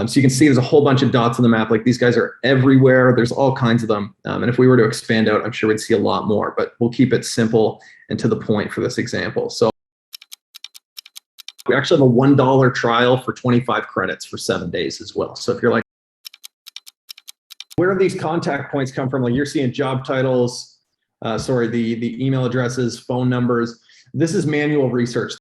So you can see there's a whole bunch of dots on the map. Like these guys are everywhere. There's all kinds of them. And if we were to expand out, I'm sure we'd see a lot more, but we'll keep it simple and to the point for this example. So we actually have a $1 trial for 25 credits for 7 days as well. So if you're like, where do these contact points come from? Like you're seeing job titles, the email addresses, phone numbers. This is manual research.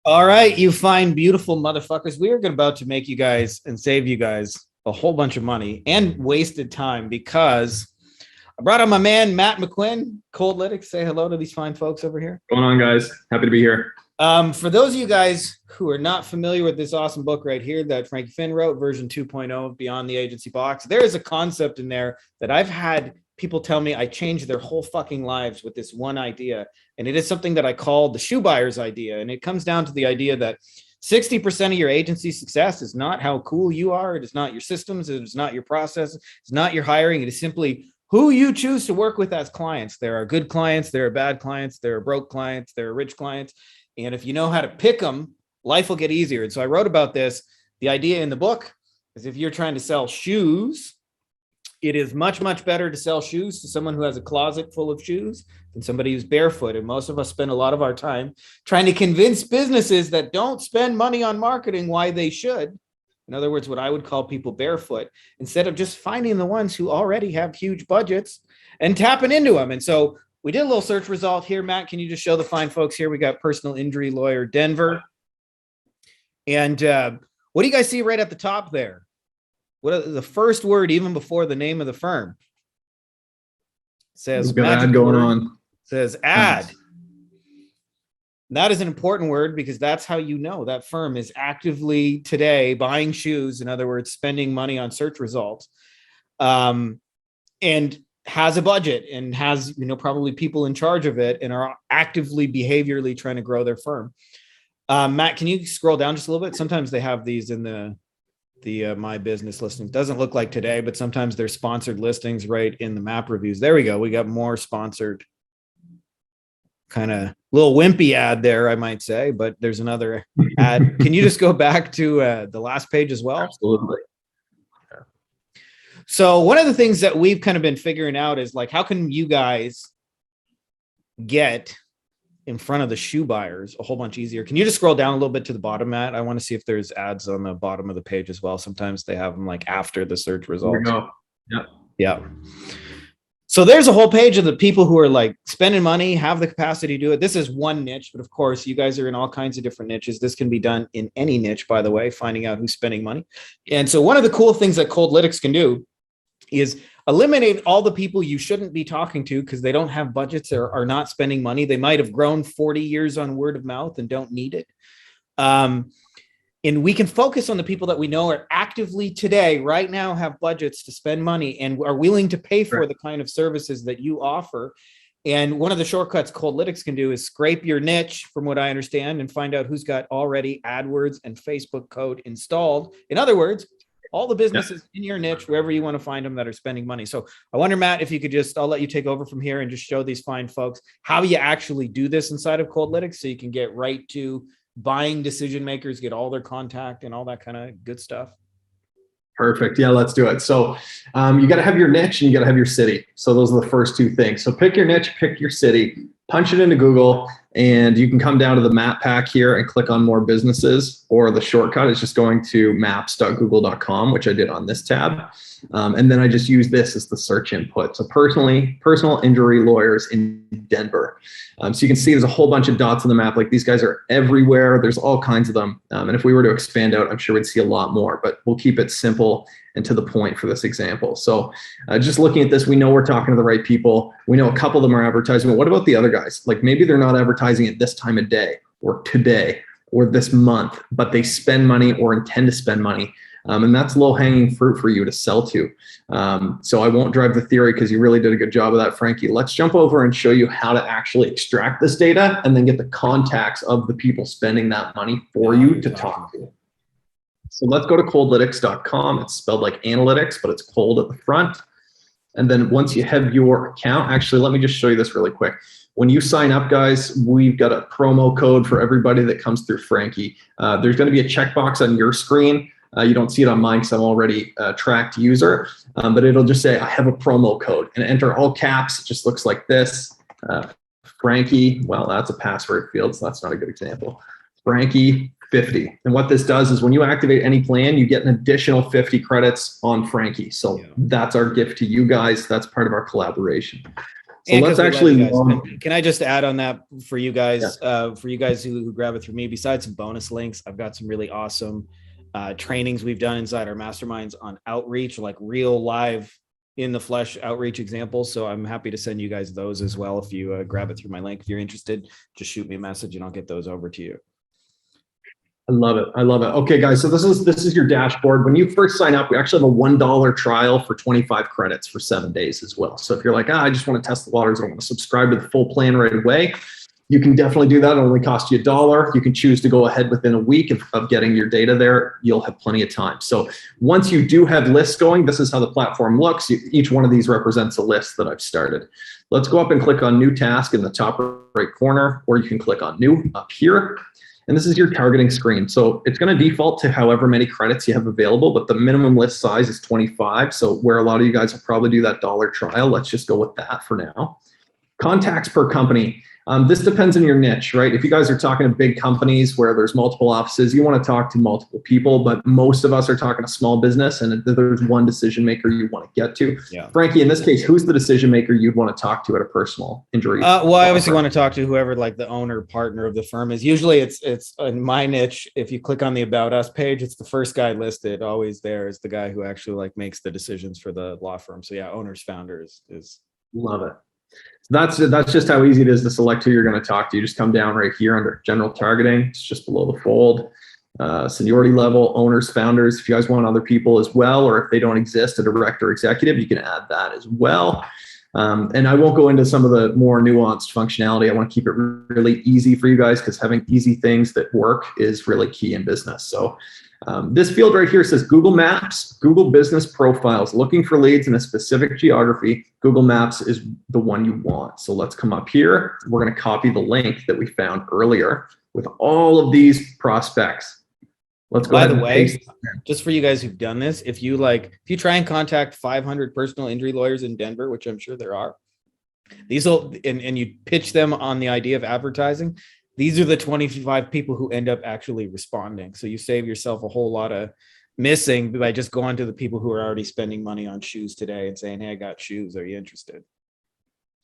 All right, you fine, beautiful motherfuckers. We are about to make you guys and save you guys a whole bunch of money and wasted time because I brought on my man, Matt McQuinn, Coldlytics. Say hello to these fine folks over here. What's going on, guys? Happy to be here. For those of you guys who are not familiar with this awesome book right here that Frankie Finn wrote, version 2.0 of Beyond the Agency Box, there is a concept in there that I've had people tell me I changed their whole fucking lives with this one idea. And it is something that I call the shoe buyer's idea. And it comes down to the idea that 60% of your agency success is not how cool you are. It is not your systems. It is not your process. It's not your hiring. It is simply who you choose to work with as clients. There are good clients. There are bad clients. There are broke clients. There are rich clients. And if you know how to pick them, life will get easier. And so I wrote about this. The idea in the book is if you're trying to sell shoes, it is much, much better to sell shoes to someone who has a closet full of shoes than somebody who's barefoot. And most of us spend a lot of our time trying to convince businesses that don't spend money on marketing why they should. In other words, what I would call people barefoot, instead of just finding the ones who already have huge budgets and tapping into them. And so we did a little search result here. Matt, can you just show the fine folks here? We got personal injury lawyer, Denver. And what do you guys see right at the top there? What are the first word, even before the name of the firm? It says ad going on. It says ad. That is an important word because that's how you know that firm is actively today buying shoes. In other words, spending money on search results, and has a budget and has, probably people in charge of it and are actively behaviorally trying to grow their firm. Matt, can you scroll down just a little bit? Sometimes they have these in the My Business listings. Doesn't look like today, but sometimes they're sponsored listings right in the map reviews. There we go. We got more sponsored, kind of little wimpy ad there, I might say, but there's another ad. Can you just go back to the last page as well? Absolutely. So one of the things that we've kind of been figuring out is like, how can you guys get in front of the shoe buyers a whole bunch easier? Can you just scroll down a little bit to the bottom, Matt? I want to see if there's ads on the bottom of the page as well. Sometimes they have them like after the search results. There we go. Yep. Yeah. So there's a whole page of the people who are like spending money, have the capacity to do it. This is one niche, but of course you guys are in all kinds of different niches. This can be done in any niche, by the way, finding out who's spending money. And so one of the cool things that Coldlytics can do is eliminate all the people you shouldn't be talking to because they don't have budgets or are not spending money. They might have grown 40 years on word of mouth and don't need it. And we can focus on the people that we know are actively today, right now, have budgets to spend money and are willing to pay for the kind of services that you offer. And one of the shortcuts Coldlytics can do is scrape your niche, from what I understand, and find out who's got already AdWords and Facebook code installed. In other words, all the businesses in your niche, wherever you want to find them that are spending money. So I wonder, Matt, if you could I'll let you take over from here and just show these fine folks how you actually do this inside of Coldlytics so you can get right to buying decision makers, get all their contact and all that kind of good stuff. Perfect. Yeah, let's do it. So you got to have your niche and you got to have your city. So those are the first two things. So pick your niche, pick your city, punch it into Google, and you can come down to the map pack here and click on more businesses, or the shortcut is just going to maps.google.com, which I did on this tab. And then I just use this as the search input. So personal injury lawyers in Denver. So you can see there's a whole bunch of dots on the map. Like these guys are everywhere. There's all kinds of them. And if we were to expand out, I'm sure we'd see a lot more, but we'll keep it simple and to the point for this example. So just looking at this, we know we're talking to the right people. We know a couple of them are advertising, but what about the other guys? Like maybe they're not advertising at this time of day or today or this month, but they spend money or intend to spend money. And that's low-hanging fruit for you to sell to. So I won't drive the theory because you really did a good job of that, Frankie. Let's jump over and show you how to actually extract this data and then get the contacts of the people spending that money for you to talk to. So let's go to coldlytics.com. It's spelled like analytics, but it's cold at the front. And then once you have your account, actually, let me just show you this really quick. When you sign up, guys, we've got a promo code for everybody that comes through Frankie. There's going to be a checkbox on your screen. You don't see it on mine because I'm already a tracked user, but it'll just say, I have a promo code, and enter all caps. It just looks like this. Frankie, well, that's a password field, so that's not a good example. Frankie 50. And what this does is when you activate any plan, you get an additional 50 credits on Frankie. So that's our gift to you guys. That's part of our collaboration. So let's actually. Can I just add on that for you guys? For you guys who grab it through me, besides some bonus links, I've got some really awesome trainings we've done inside our masterminds on outreach, like real live in the flesh outreach examples. So I'm happy to send you guys those as well. If you grab it through my link, if you're interested, just shoot me a message and I'll get those over to you. I love it. I love it. Okay, guys. So this is your dashboard. When you first sign up, we actually have a $1 trial for 25 credits for 7 days as well. So if you're like, I just want to test the waters, I don't want to subscribe to the full plan right away, you can definitely do that. It only costs you $1. You can choose to go ahead within a week of getting your data there. You'll have plenty of time. So once you do have lists going, this is how the platform looks. Each one of these represents a list that I've started. Let's go up and click on New Task in the top right corner, or you can click on New up here. And this is your targeting screen. So it's going to default to however many credits you have available, but the minimum list size is 25. So where a lot of you guys will probably do that $1 trial, let's just go with that for now. Contacts per company. This depends on your niche, right? If you guys are talking to big companies where there's multiple offices, you want to talk to multiple people, but most of us are talking to small business and there's one decision maker you want to get to. Yeah. Frankie, in this case, who's the decision maker you'd want to talk to at a personal injury? Well, I obviously want to talk to whoever like the owner partner of the firm is. Usually it's in my niche. If you click on the About Us page, it's the first guy listed. Always there is the guy who actually like makes the decisions for the law firm. So yeah, owners, founders is. Love it. So that's just how easy it is to select who you're going to talk to. You just come down right here under general targeting. It's just below the fold. Seniority level, owners, founders. If you guys want other people as well, or if they don't exist, a director, executive, you can add that as well. And I won't go into some of the more nuanced functionality. I want to keep it really easy for you guys because having easy things that work is really key in business. So this field right here says Google Maps, Google Business Profiles, looking for leads in a specific geography. Google Maps is the one you want. So let's come up here. We're going to copy the link that we found earlier with all of these prospects. Let's go. By the way, just for you guys who've done this, if you try and contact 500 personal injury lawyers in Denver, which I'm sure there are, and you pitch them on the idea of advertising, these are the 25 people who end up actually responding. So you save yourself a whole lot of missing by just going to the people who are already spending money on shoes today and saying, hey, I got shoes. Are you interested?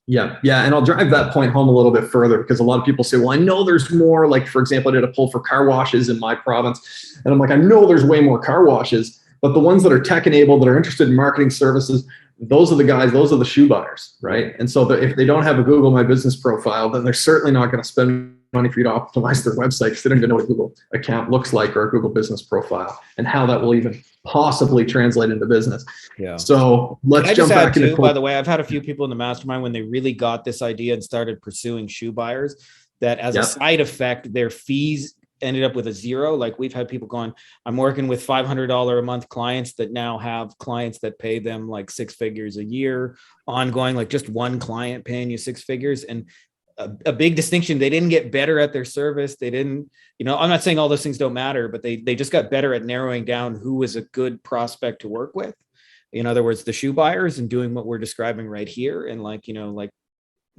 Yeah. And I'll drive that point home a little bit further because a lot of people say, well, I know there's more. Like, for example, I did a poll for car washes in my province. And I'm like, I know there's way more car washes, but the ones that are tech enabled, that are interested in marketing services, those are the guys, those are the shoe buyers, right? And so if they don't have a Google My Business profile, then they're certainly not going to spend money for you to optimize their website because they don't even know what a Google account looks like or a Google business profile and how that will even possibly translate into business. Yeah. So let's jump back into. By the way, I've had a few people in the mastermind when they really got this idea and started pursuing shoe buyers that as a side effect, their fees ended up with a zero. Like we've had people going, I'm working with $500 a month clients that now have clients that pay them like 6 figures a year ongoing, like just one client paying you 6 figures. And a big distinction, they didn't get better at their service. They didn't, I'm not saying all those things don't matter, but they just got better at narrowing down who was a good prospect to work with. In other words, the shoe buyers, and doing what we're describing right here. And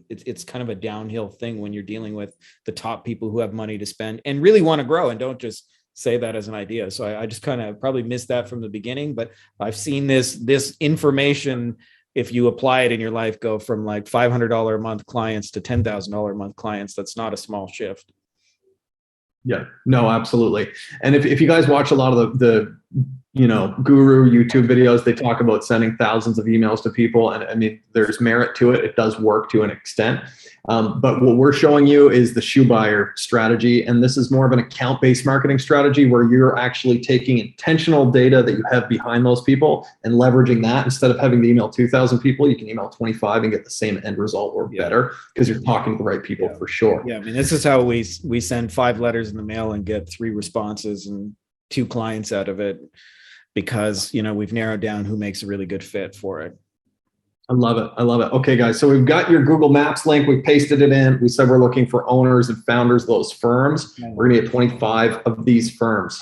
it's kind of a downhill thing when you're dealing with the top people who have money to spend and really want to grow and don't just say that as an idea. So I just kind of probably missed that from the beginning, but I've seen this information, if you apply it in your life, go from like $500 a month clients to $10,000 a month clients. That's not a small shift. Yeah, no, absolutely. And if you guys watch a lot of the guru YouTube videos, they talk about sending thousands of emails to people. And I mean, there's merit to it. It does work to an extent. But what we're showing you is the shoe buyer strategy. And this is more of an account-based marketing strategy where you're actually taking intentional data that you have behind those people and leveraging that. Instead of having to email 2,000 people, you can email 25 and get the same end result or better because you're talking to the right people for sure. Yeah, I mean, this is how we send 5 letters in the mail and get 3 responses and 2 clients out of it because, we've narrowed down who makes a really good fit for it. I love it. I love it. Okay, guys. So we've got your Google Maps link. We pasted it in. We said we're looking for owners and founders of those firms. We're going to get 25 of these firms.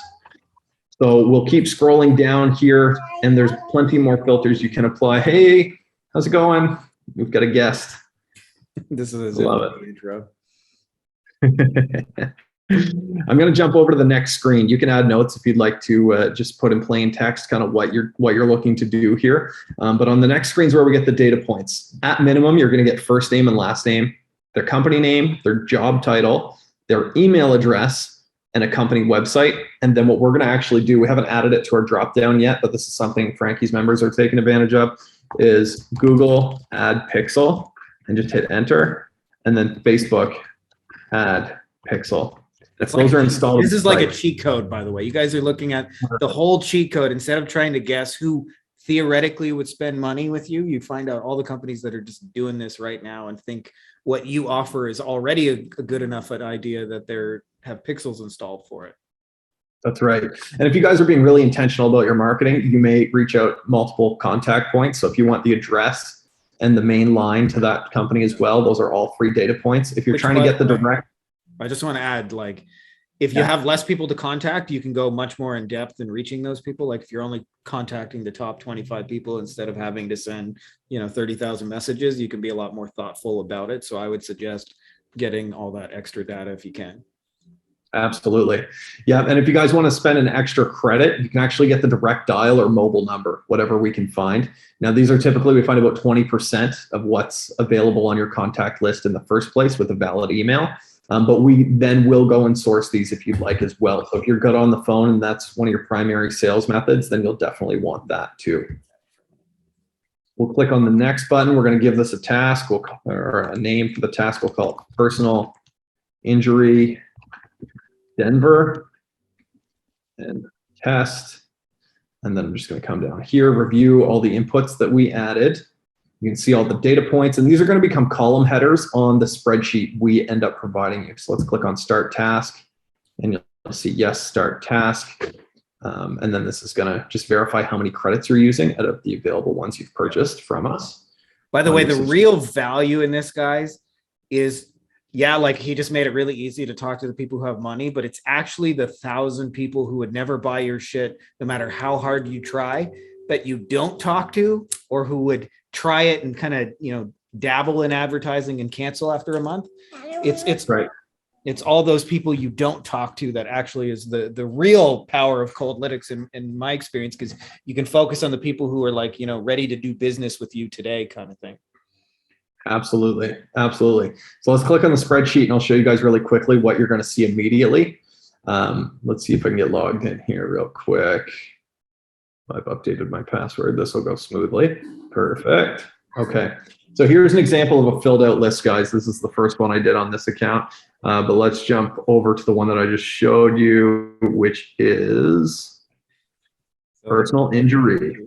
So we'll keep scrolling down here, and there's plenty more filters you can apply. Hey, how's it going? We've got a guest. This is Love it. Intro. I'm going to jump over to the next screen. You can add notes if you'd like to just put in plain text kind of what you're looking to do here. But on the next screen is where we get the data points. At minimum, you're going to get first name and last name, their company name, their job title, their email address, and a company website. And then what we're going to actually do, we haven't added it to our drop down yet, but this is something Frankie's members are taking advantage of, is Google add pixel, and just hit enter, and then Facebook add pixel. If those are installed, this is like a cheat code, by the way. You guys are looking at the whole cheat code. Instead of trying to guess who theoretically would spend money with you, you find out all the companies that are just doing this right now and think what you offer is already a good enough an idea that they're have pixels installed for it. That's right. And if you guys are being really intentional about your marketing, you may reach out multiple contact points. So if you want the address and the main line to that company as well, those are all free data points. If you're trying to get the direct, I just want to add, like, if you have less people to contact, you can go much more in depth in reaching those people. Like if you're only contacting the top 25 people instead of having to send, 30,000 messages, you can be a lot more thoughtful about it. So I would suggest getting all that extra data if you can. Absolutely. Yeah. And if you guys want to spend an extra credit, you can actually get the direct dial or mobile number, whatever we can find. Now, these are typically, we find about 20% of what's available on your contact list in the first place with a valid email. But we then will go and source these if you'd like as well. So if you're good on the phone and that's one of your primary sales methods, then you'll definitely want that too. We'll click on the next button. We're going to give this a task, or a name for the task. We'll call it Personal Injury Denver and test. And then I'm just going to come down here, review all the inputs that we added. You can see all the data points, and these are going to become column headers on the spreadsheet we end up providing you. So let's click on Start Task, and you'll see, yes, Start Task. And then this is going to just verify how many credits you're using out of the available ones you've purchased from us. By the way, the real value in this, guys, is, yeah, like he just made it really easy to talk to the people who have money, but it's actually the 1,000 people who would never buy your shit, no matter how hard you try, that you don't talk to, or who would try it and kind of, dabble in advertising and cancel after a month. It's right. It's all those people you don't talk to that actually is the real power of Coldlytics in my experience, because you can focus on the people who are like, ready to do business with you today kind of thing. Absolutely. Absolutely. So let's click on the spreadsheet and I'll show you guys really quickly what you're going to see immediately. Let's see if I can get logged in here real quick. I've updated my password. This will go smoothly. Perfect. Okay. So here's an example of a filled out list, guys. This is the first one I did on this account. But let's jump over to the one that I just showed you, which is personal injury.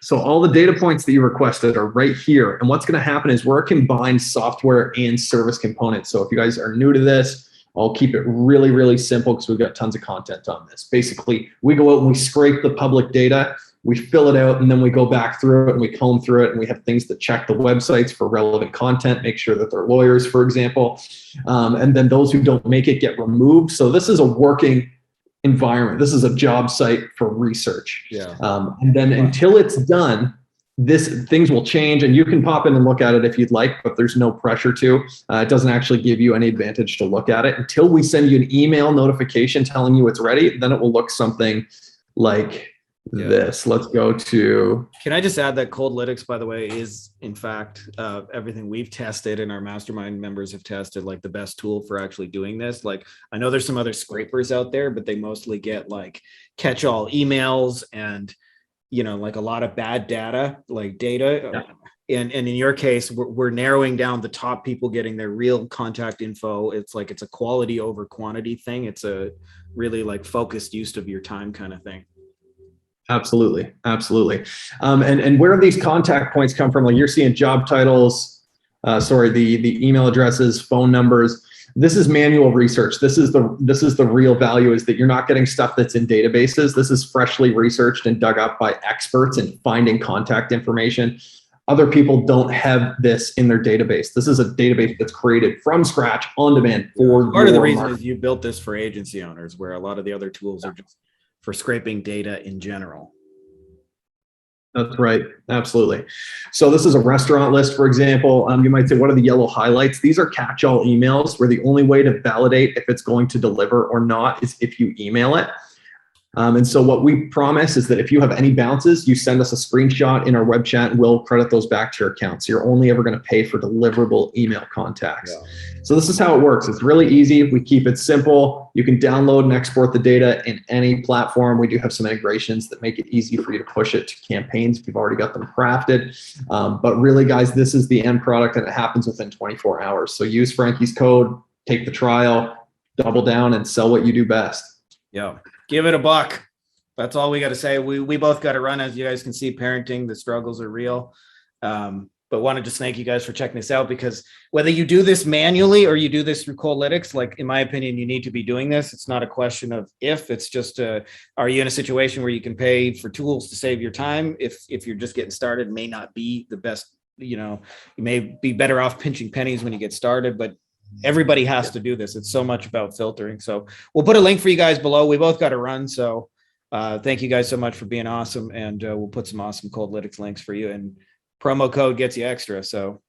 So all the data points that you requested are right here. And what's going to happen is we're a combined software and service component. So if you guys are new to this, I'll keep it really, really simple because we've got tons of content on this. Basically, we go out and we scrape the public data, we fill it out, and then we go back through it and we comb through it, and we have things that check the websites for relevant content, make sure that they're lawyers, for example. And then those who don't make it get removed. So this is a working environment. This is a job site for research. Yeah. And then until it's done, things will change, and you can pop in and look at it if you'd like, but there's no pressure to. It doesn't actually give you any advantage to look at it until we send you an email notification telling you it's ready. Then it will look something like this. Let's go to. Can I just add that Coldlytics, by the way, is in fact everything we've tested and our mastermind members have tested, like the best tool for actually doing this. Like, I know there's some other scrapers out there, but they mostly get like catch-all emails and like a lot of bad data, Yeah. And in your case, we're narrowing down the top people getting their real contact info. It's a quality over quantity thing. It's a really like focused use of your time kind of thing. Absolutely. Absolutely. And where these contact points come from, like you're seeing job titles, the email addresses, phone numbers. This is manual research. This is the real value, is that you're not getting stuff that's in databases. This is freshly researched and dug up by experts in finding contact information. Other people don't have this in their database. This is a database that's created from scratch on demand for part of the your reason market. is you built this for agency owners, where a lot of the other tools are just for scraping data in general. That's right. Absolutely. So this is a restaurant list, for example. You might say, what are the yellow highlights? These are catch-all emails where the only way to validate if it's going to deliver or not is if you email it. And so what we promise is that if you have any bounces, you send us a screenshot in our web chat and we'll credit those back to your account. So you're only ever going to pay for deliverable email contacts. Yeah. So this is how it works. It's really easy. We keep it simple. You can download and export the data in any platform. We do have some integrations that make it easy for you to push it to campaigns if you've already got them crafted. But really, guys, this is the end product and it happens within 24 hours. So use Frankie's code, take the trial, double down, and sell what you do best. Yeah. Give it a buck. That's all we got to say. We both got to run. As you guys can see, parenting, the struggles are real. But want to just thank you guys for checking this out, because whether you do this manually or you do this through Coldlytics, like in my opinion, you need to be doing this. It's not a question of if, it's just are you in a situation where you can pay for tools to save your time? If you're just getting started, may not be the best, you may be better off pinching pennies when you get started, but everybody has to do this. It's so much about filtering. So we'll put a link for you guys below. We both got to run. So thank you guys so much for being awesome. And we'll put some awesome Coldlytics links for you, and promo code gets you extra. So